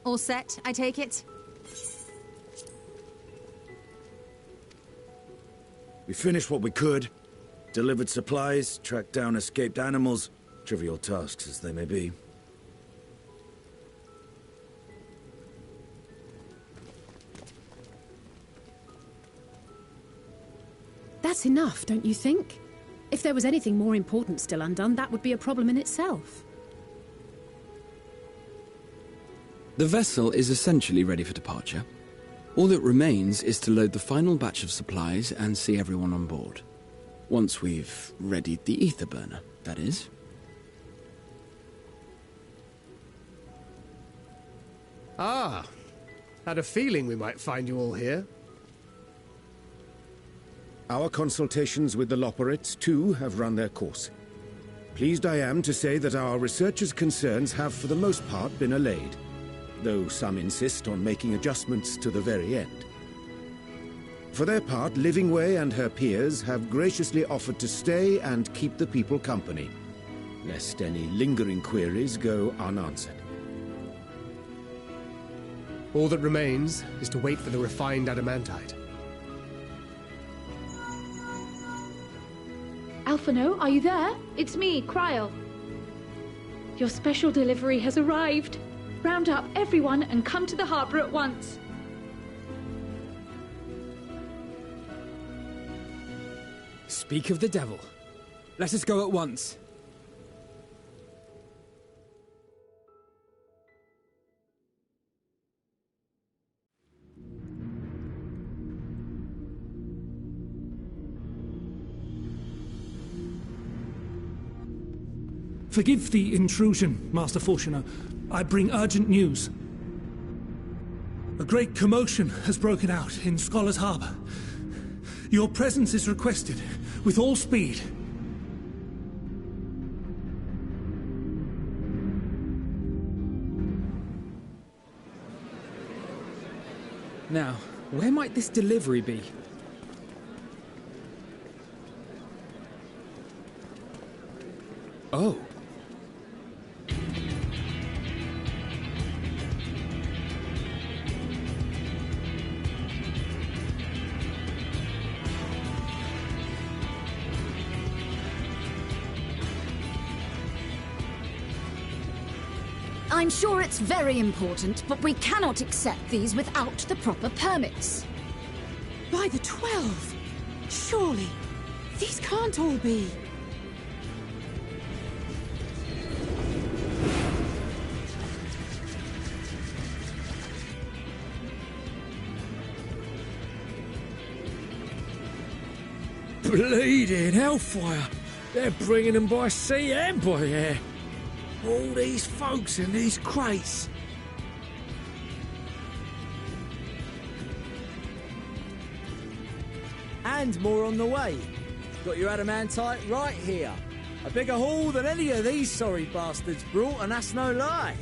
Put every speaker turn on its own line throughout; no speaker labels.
All set, I take it?
We finished what we could. Delivered supplies, tracked down escaped animals. Trivial tasks as they may be.
That's enough, don't you think? If there was anything more important still undone, that would be a problem in itself.
The vessel is essentially ready for departure. All that remains is to load the final batch of supplies and see everyone on board. Once we've readied the ether burner, that is.
Ah, had a feeling we might find you all here.
Our consultations with the Loperites, too, have run their course. Pleased I am to say that our researchers' concerns have for the most part been allayed, though some insist on making adjustments to the very end. For their part, Livingway and her peers have graciously offered to stay and keep the people company, lest any lingering queries go unanswered.
All that remains is to wait for the refined adamantite.
Alphino, are you there? It's me, Kryl. Your special delivery has arrived. Round up everyone and come to the harbour at once.
Speak of the devil. Let us go at once.
Forgive the intrusion, Master Fortuner. I bring urgent news. A great commotion has broken out in Scholar's Harbour. Your presence is requested, with all speed.
Now, where might this delivery be? Oh.
I'm sure it's very important, but we cannot accept these without the proper permits.
By the 12! Surely, these can't all be...
Bleeding hellfire! They're bringing them by sea and by air. All these folks in these crates.
And more on the way. Got your adamantite right here. A bigger haul than any of these sorry bastards brought, and that's no lie.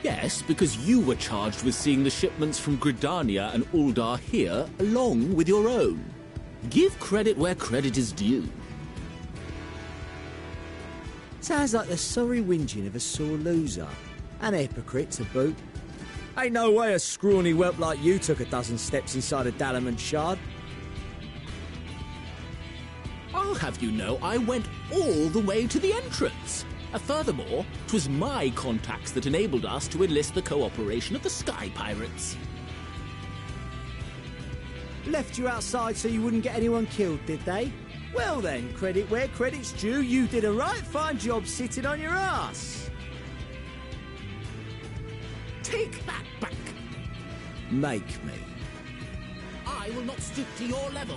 Yes, because you were charged with seeing the shipments from Gridania and Uldar here, along with your own. Give credit where credit is due.
Sounds like the sorry whinging of a sore loser. An hypocrite to boot. Ain't no way a scrawny whelp like you took a dozen steps inside a Dalamant shard.
I'll have you know I went all the way to the entrance. Furthermore, 'twas my contacts that enabled us to enlist the cooperation of the Sky Pirates.
Left you outside so you wouldn't get anyone killed, did they? Well then, credit where credit's due, you did a right fine job sitting on your ass.
Take that back.
Make me.
I will not stoop to your level.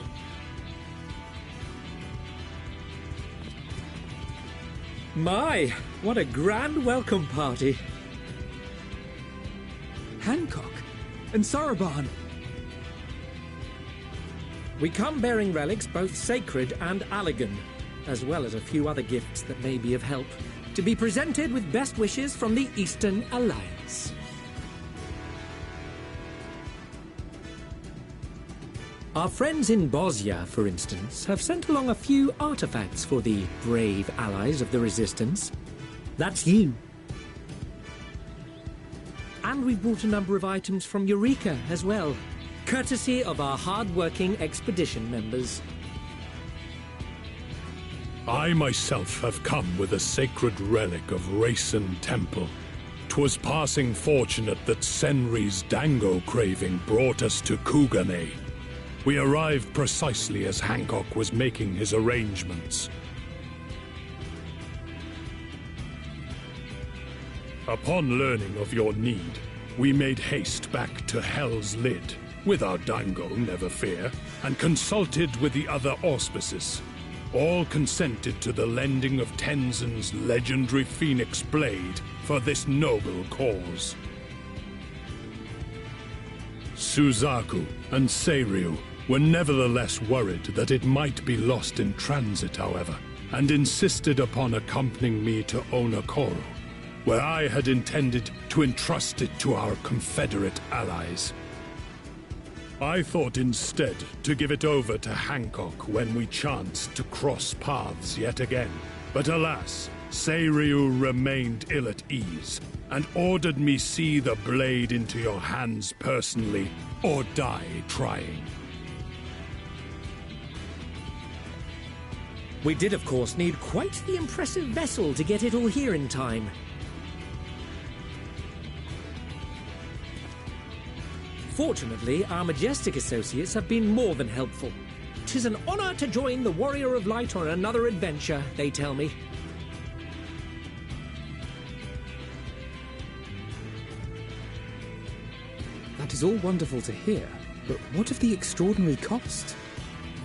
My, what a grand welcome party.
Hancock and Soroban.
We come bearing relics both sacred and Allagan, as well as a few other gifts that may be of help, to be presented with best wishes from the Eastern Alliance. Our friends in Bosnia, for instance, have sent along a few artifacts for the brave allies of the Resistance. That's you. And we've brought a number of items from Eureka as well, courtesy of our hard-working expedition members.
I myself have come with a sacred relic of Rayson Temple. 'Twas passing fortunate that Senri's dango craving brought us to Kugane. We arrived precisely as Hancock was making his arrangements. Upon learning of your need, we made haste back to Hell's Lid, with our dango, never fear, and consulted with the other auspices. All consented to the lending of Tenzin's legendary Phoenix Blade for this noble cause. Suzaku and Seiryu were nevertheless worried that it might be lost in transit, however, and insisted upon accompanying me to Onokoro, where I had intended to entrust it to our Confederate allies. I thought instead to give it over to Hancock when we chanced to cross paths yet again. But alas, Seiryu remained ill at ease, and ordered me see the blade into your hands personally, or die trying.
We did, of course, need quite the impressive vessel to get it all here in time. Fortunately, our majestic associates have been more than helpful. 'Tis an honor to join the Warrior of Light on another adventure, they tell me.
That is all wonderful to hear, but what of the extraordinary cost?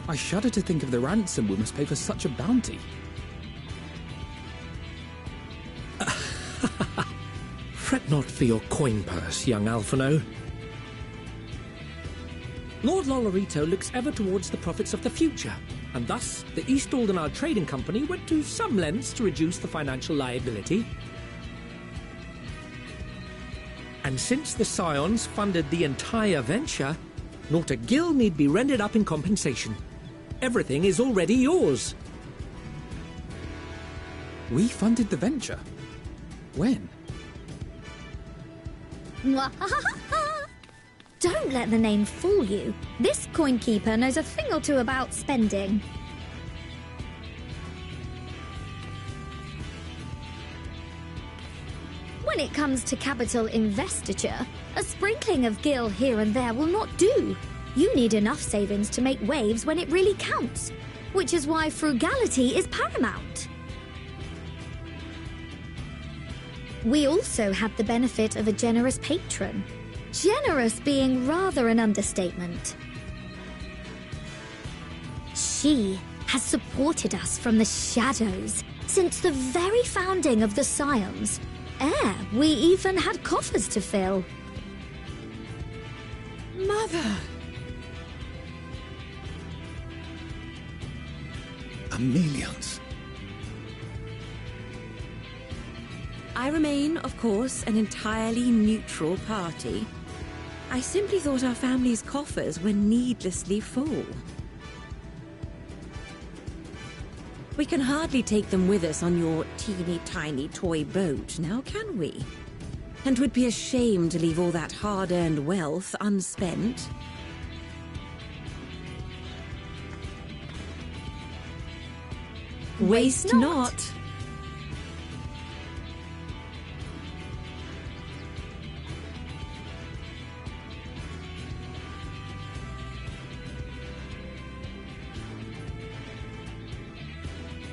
I shudder to think of the ransom we must pay for such a bounty.
Fret not for your coin purse, young Alphino. Lord Lolorito looks ever towards the profits of the future, and thus the East Aldenar Trading Company went to some lengths to reduce the financial liability. And since the Scions funded the entire venture, not a gill need be rendered up in compensation. Everything is already yours.
We funded the venture? When?
Don't let the name fool you. This coinkeeper knows a thing or two about spending. When it comes to capital investiture, a sprinkling of gil here and there will not do. You need enough savings to make waves when it really counts, which is why frugality is paramount. We also had the benefit of a generous patron. Generous being rather an understatement. She has supported us from the shadows since the very founding of the Scions. We even had coffers to fill.
Mother!
Amelians.
I remain, of course, an entirely neutral party. I simply thought our family's coffers were needlessly full. We can hardly take them with us on your teeny-tiny toy boat, now can we? And 'twould be a shame to leave all that hard-earned wealth unspent. Waste not.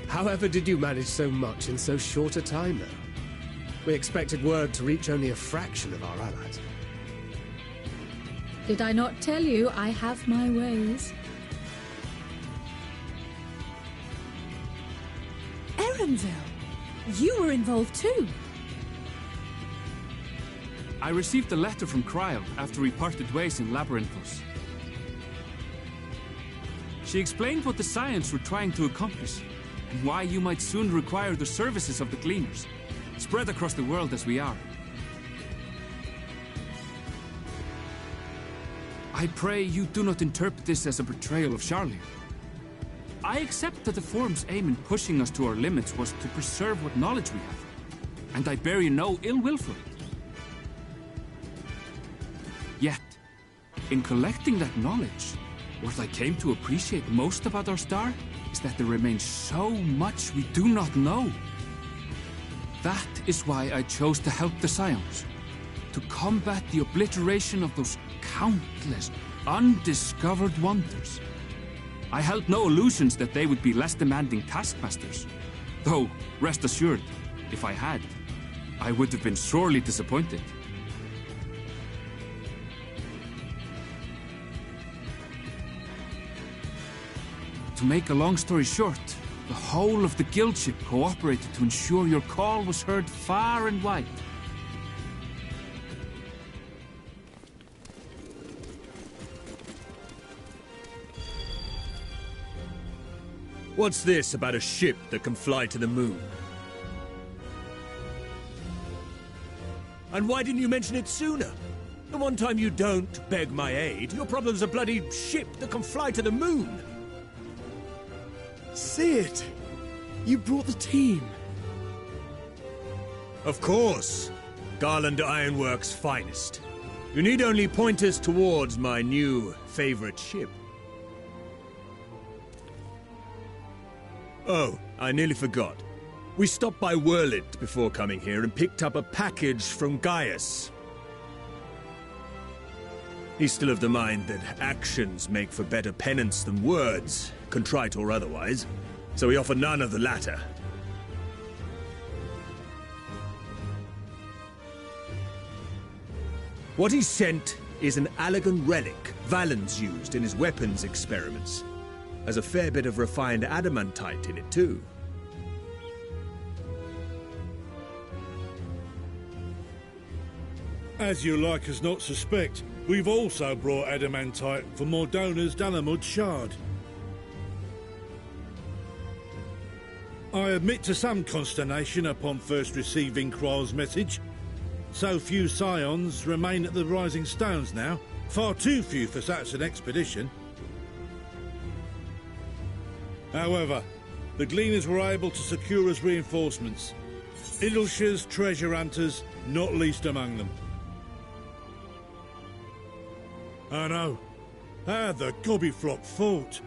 However did you manage so much in so short a time, though? We expected word to reach only a fraction of our allies.
Did I not tell you I have my ways? Erenville, you were involved too.
I received a letter from Cryo after we parted ways in Labyrinthos. She explained what the Scions were trying to accomplish, and why you might soon require the services of the Gleaners, spread across the world as we are. I pray you do not interpret this as a betrayal of Charlie. I accept that the Forum's aim in pushing us to our limits was to preserve what knowledge we have. and I bear you no ill will for it. Yet, in collecting that knowledge, what I came to appreciate most about our star is that there remains so much we do not know. That is why I chose to help the Scions, to combat the obliteration of those countless, undiscovered wonders. I held no illusions that they would be less demanding taskmasters. Though, rest assured, if I had, I would have been sorely disappointed. To make a long story short, the whole of the guildship cooperated to ensure your call was heard far and wide.
What's this about a ship that can fly to the moon? And why didn't you mention it sooner? The one time you don't beg my aid, your problem's a bloody ship that can fly to the moon!
Sid! You brought the team!
Of course! Garland Ironworks' finest. You need only point us towards my new favorite ship. Oh, I nearly forgot. We stopped by Whirlit before coming here and picked up a package from Gaius. He's still of the mind that actions make for better penance than words, contrite or otherwise, so we offer none of the latter. What he sent is an Allegan relic Valens used in his weapons experiments. There's a fair bit of refined adamantite in it, too.
As you like us not suspect, we've also brought adamantite for Mordona's Dalamud shard. I admit to some consternation upon first receiving Kryl's message. So few Scions remain at the Rising Stones now. Far too few for such an expedition. However, the Gleaners were able to secure us reinforcements. Idleshire's treasure hunters, not least among them. I know. How the Gobbyflock fought.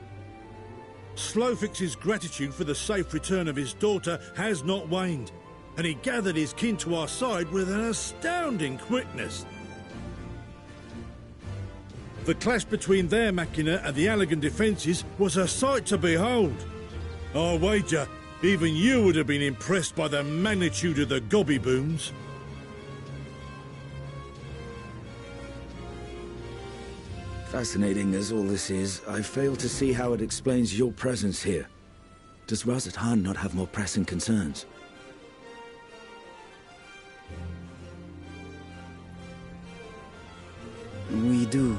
Slowfix's gratitude for the safe return of his daughter has not waned, and he gathered his kin to our side with an astounding quickness. The clash between their machina and the Allegan defences was a sight to behold. I wager even you would have been impressed by the magnitude of the gobby booms.
Fascinating as all this is, I fail to see how it explains your presence here. Does Razat Khan not have more pressing concerns?
We do.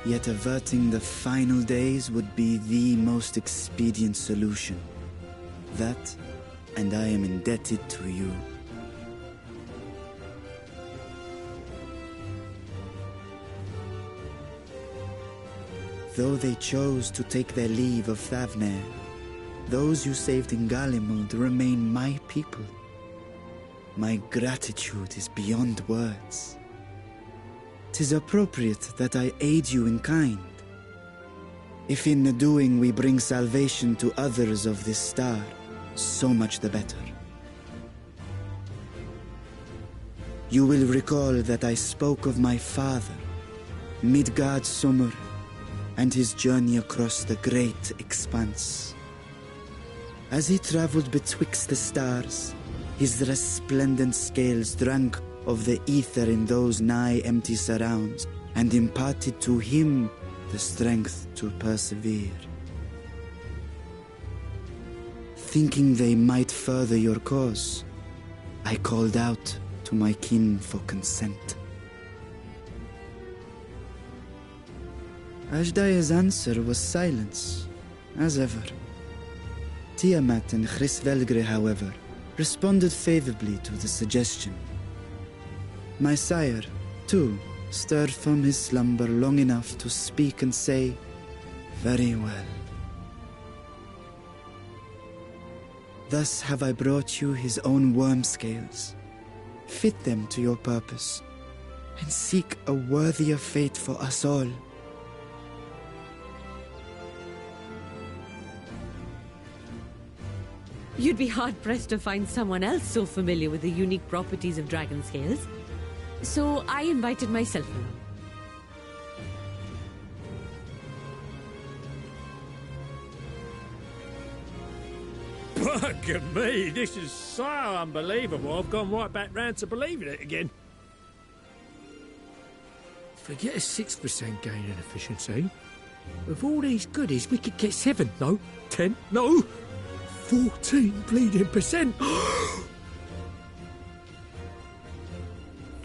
Yet averting the final days would be the most expedient solution. That, and I am indebted to you. Though they chose to take their leave of Thavnair, those you saved in Galimund remain my people. My gratitude is beyond words. 'Tis appropriate that I aid you in kind. If in the doing we bring salvation to others of this star, so much the better. You will recall that I spoke of my father, Midgard Summer, and his journey across the great expanse. As he traveled betwixt the stars, his resplendent scales drank of the ether in those nigh empty surrounds, and imparted to him the strength to persevere. Thinking they might further your cause, I called out to my kin for consent. Ajdaya's answer was silence, as ever. Tiamat and Chrisvelgre, however, responded favorably to the suggestion. My sire, too, stirred from his slumber long enough to speak and say, "Very well." Thus have I brought you his own worm scales. Fit them to your purpose, and seek a worthier fate for us all.
You'd be hard-pressed to find someone else so familiar with the unique properties of dragon scales. So I invited myself along.
Bugger me, this is so unbelievable. I've gone right back round to believing it again. Forget a 6% gain in efficiency. With all these goodies, we could get 7, no, 10, no, 14 bleeding percent.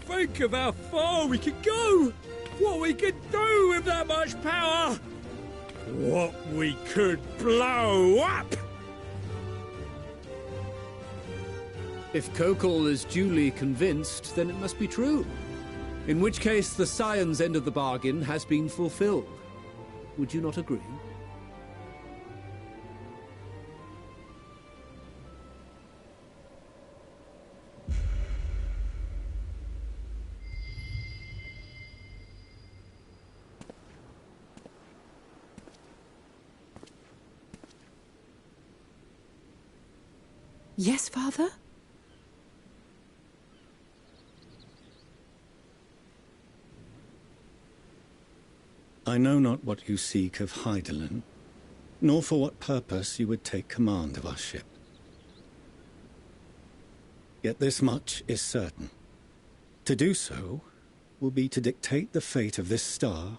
Think of how far we could go. What we could do with that much power. What we could blow up.
If Kokol is duly convinced, then it must be true. In which case, the Scion's end of the bargain has been fulfilled. Would you not agree?
Yes, Father?
I know not what you seek of Hydaelyn, nor for what purpose you would take command of our ship. Yet this much is certain. To do so will be to dictate the fate of this star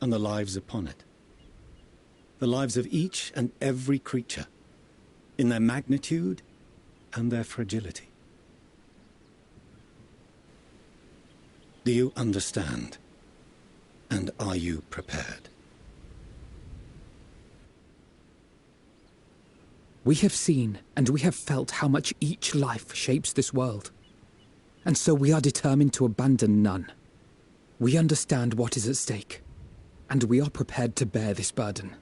and the lives upon it. The lives of each and every creature, in their magnitude and their fragility. Do you understand? And are you prepared?
We have seen and we have felt how much each life shapes this world. And so we are determined to abandon none. We understand what is at stake, and we are prepared to bear this burden.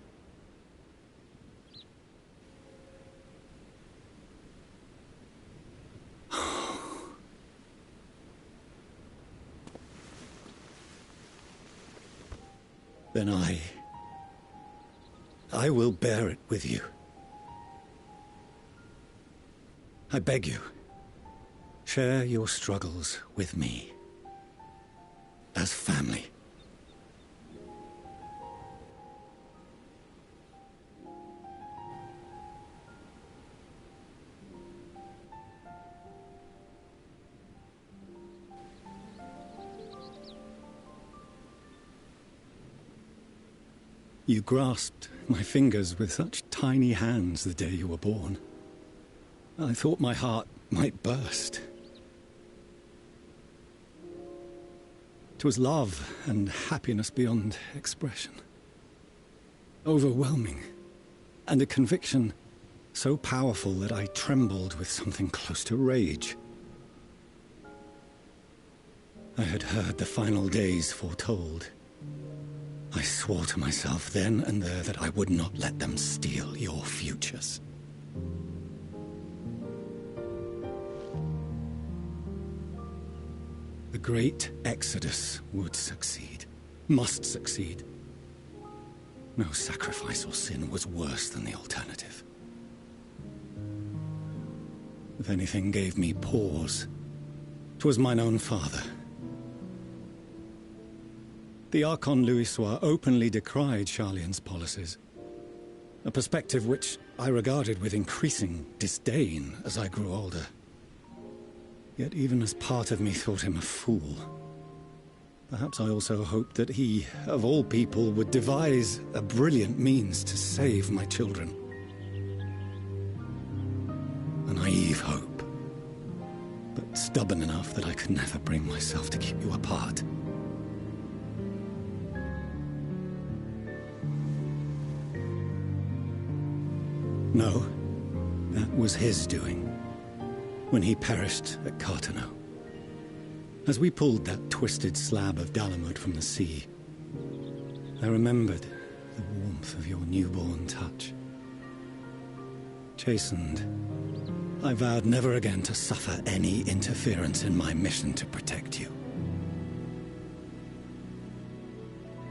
Then I will bear it with you. I beg you, share your struggles with me. As family. You grasped my fingers with such tiny hands the day you were born. I thought my heart might burst. 'Twas love and happiness beyond expression. Overwhelming, and a conviction so powerful that I trembled with something close to rage. I had heard the final days foretold. I swore to myself then and there that I would not let them steal your futures. The great exodus would succeed, must succeed. No sacrifice or sin was worse than the alternative. If anything gave me pause, 'twas mine own father. The Archon Louisoix openly decried Charlian's policies, a perspective which I regarded with increasing disdain as I grew older. Yet even as part of me thought him a fool, perhaps I also hoped that he, of all people, would devise a brilliant means to save my children. A naive hope, but stubborn enough that I could never bring myself to keep you apart. No, that was his doing, when he perished at Carteneau. As we pulled that twisted slab of Dalamud from the sea, I remembered the warmth of your newborn touch. Chastened, I vowed never again to suffer any interference in my mission to protect you.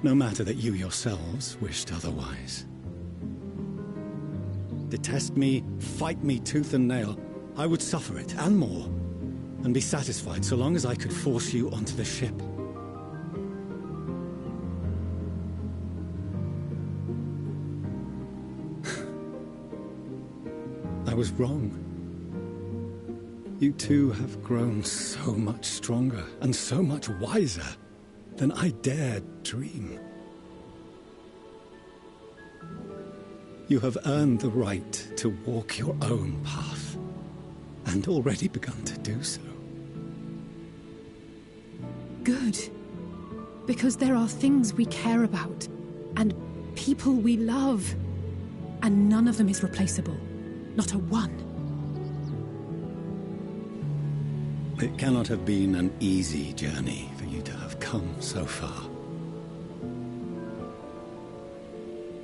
No matter that you yourselves wished otherwise. Detest me, fight me tooth and nail, I would suffer it, and more, and be satisfied so long as I could force you onto the ship. I was wrong. You two have grown so much stronger and so much wiser than I dared dream. You have earned the right to walk your own path, and already begun to do so.
Good. Because there are things we care about, and people we love, and none of them is replaceable. Not a one.
It cannot have been an easy journey for you to have come so far.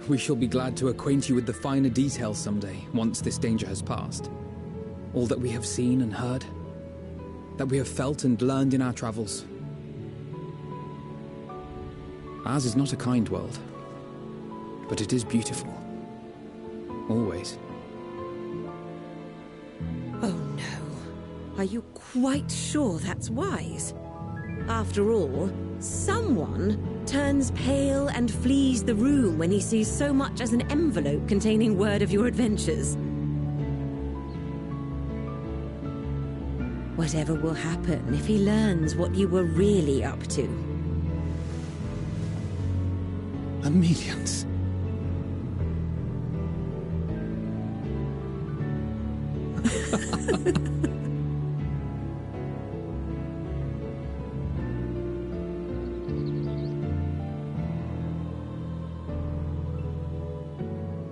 We shall be glad to acquaint you with the finer details someday, once this danger has passed. All that we have seen and heard, that we have felt and learned in our travels. Ours is not a kind world, but it is beautiful. Always.
Oh no. Are you quite sure that's wise? After all, someone turns pale and flees the room when he sees so much as an envelope containing word of your adventures. Whatever will happen if he learns what you were really up to?
Amelians.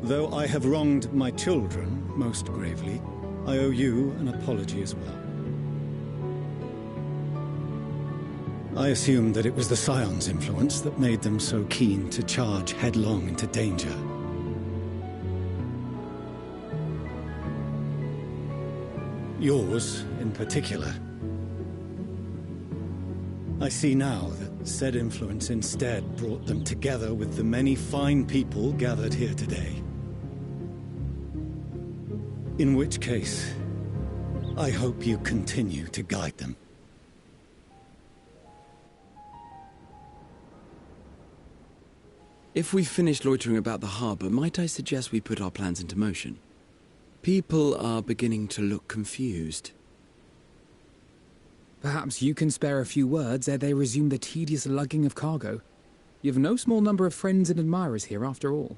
Though I have wronged my children most gravely, I owe you an apology as well. I assumed that it was the Scion's influence that made them so keen to charge headlong into danger. Yours, in particular. I see now that said influence instead brought them together with the many fine people gathered here today. In which case, I hope you continue to guide them.
If we've finished loitering about the harbour, might I suggest we put our plans into motion? People are beginning to look confused.
Perhaps you can spare a few words ere they resume the tedious lugging of cargo. You've no small number of friends and admirers here, after all.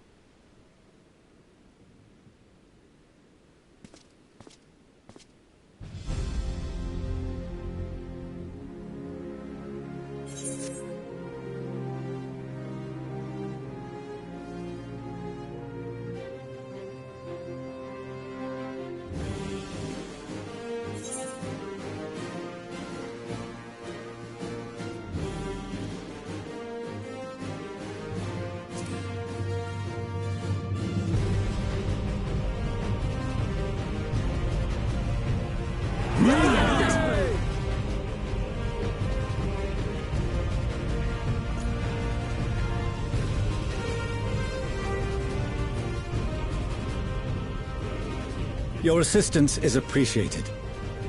Your assistance is appreciated.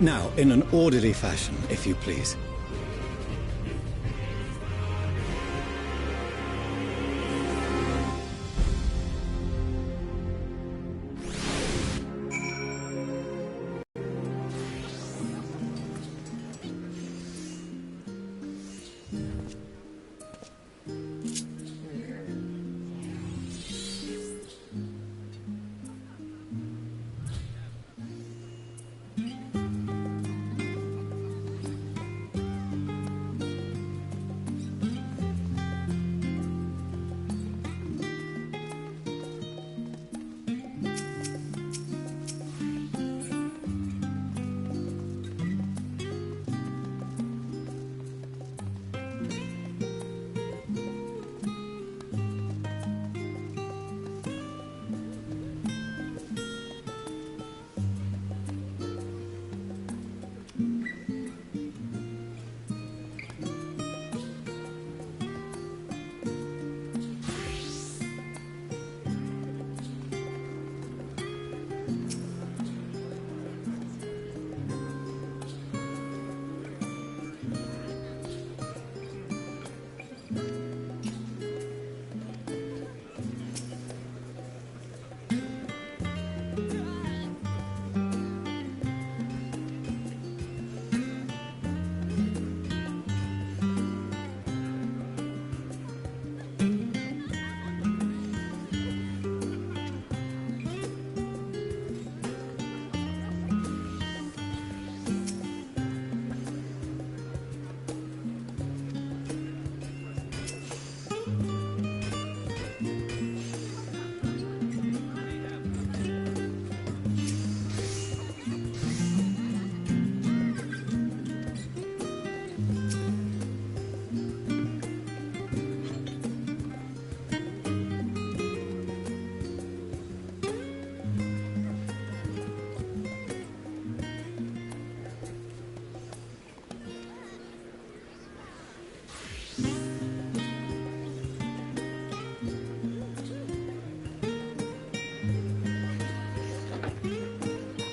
Now, in an orderly fashion, if you please.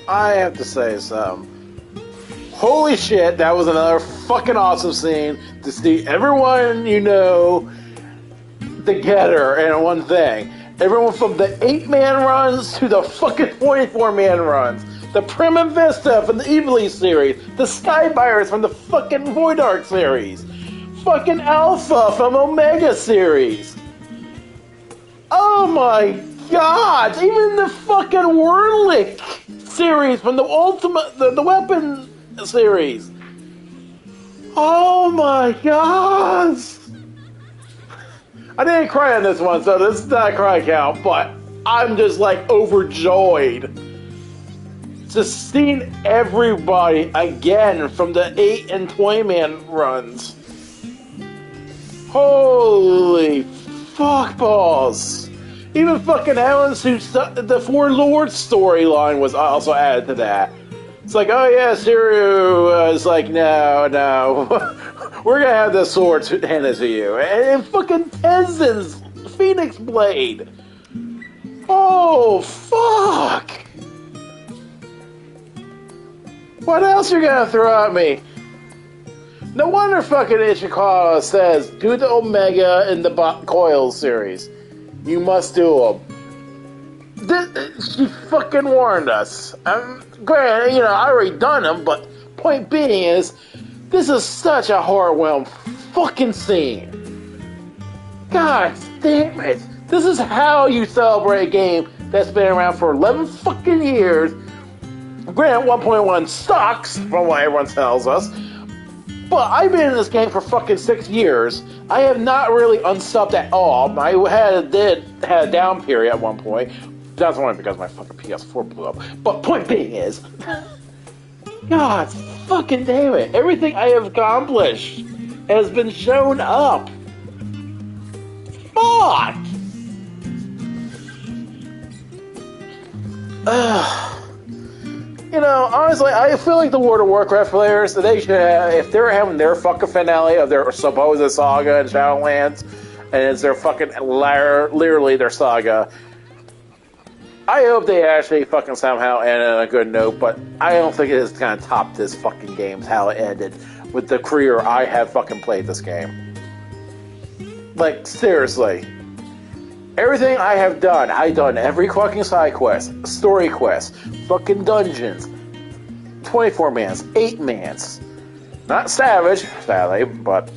I have to say something. Holy shit, that was another fucking awesome scene to see everyone you know together in one thing. Everyone from the 8-man runs to the fucking 24-man runs. The Prim and Vista from the Evilly series. The Skybuyers from the fucking Void Ark series. Fucking Alpha from Omega series. Oh my god! Even the fucking Wurlik series from the Ultimate, the Weapon series. Oh my god! I didn't cry on this one, so this is not a cry count, but I'm just like overjoyed. Just seeing everybody again from the 8 and 20-man runs. Holy fuck balls! Even fucking Alan's the Four Lords storyline was also added to that. It's like, oh yeah, Siru is like, no, we're gonna have the sword handed to you. And fucking Tenzin's Phoenix Blade. Oh, fuck! What else you gonna throw at me? No wonder fucking Ishikawa says, do the Omega in the Coil series. You must do them. She fucking warned us. Granted, I already done them, but point being is, this is such a heartwarming fucking scene. God damn it. This is how you celebrate a game that's been around for 11 fucking years. Granted, 1.1 sucks, from what everyone tells us. But I've been in this game for fucking 6 years. I have not really unsubbed at all. I had a down period at one point. That's only because my fucking PS4 blew up. But point being is, God fucking damn it. Everything I have accomplished has been shown up. Fuck! Honestly, I feel like the World of Warcraft players, they should have, if they're having their fucking finale of their supposed saga in Shadowlands, and it's their fucking, literally their saga, I hope they actually fucking somehow end on a good note, but I don't think it is going to top this fucking game, how it ended, with the career I have fucking played this game. Like, seriously. Everything I have done, I've done every fucking side quest, story quest, fucking dungeons, 24-mans, 8-mans. Not Savage, sadly, but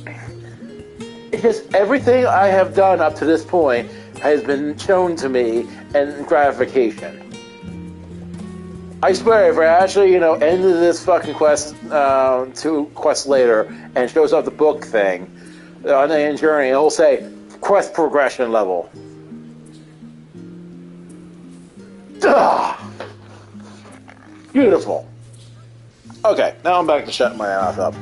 it's just everything I have done up to this point has been shown to me in gratification. I swear, if I actually, ended this fucking quest 2 quests later and shows up the book thing on the end journey, it'll say quest progression level. Ugh. Beautiful. Okay, now I'm back to shutting my mouth up.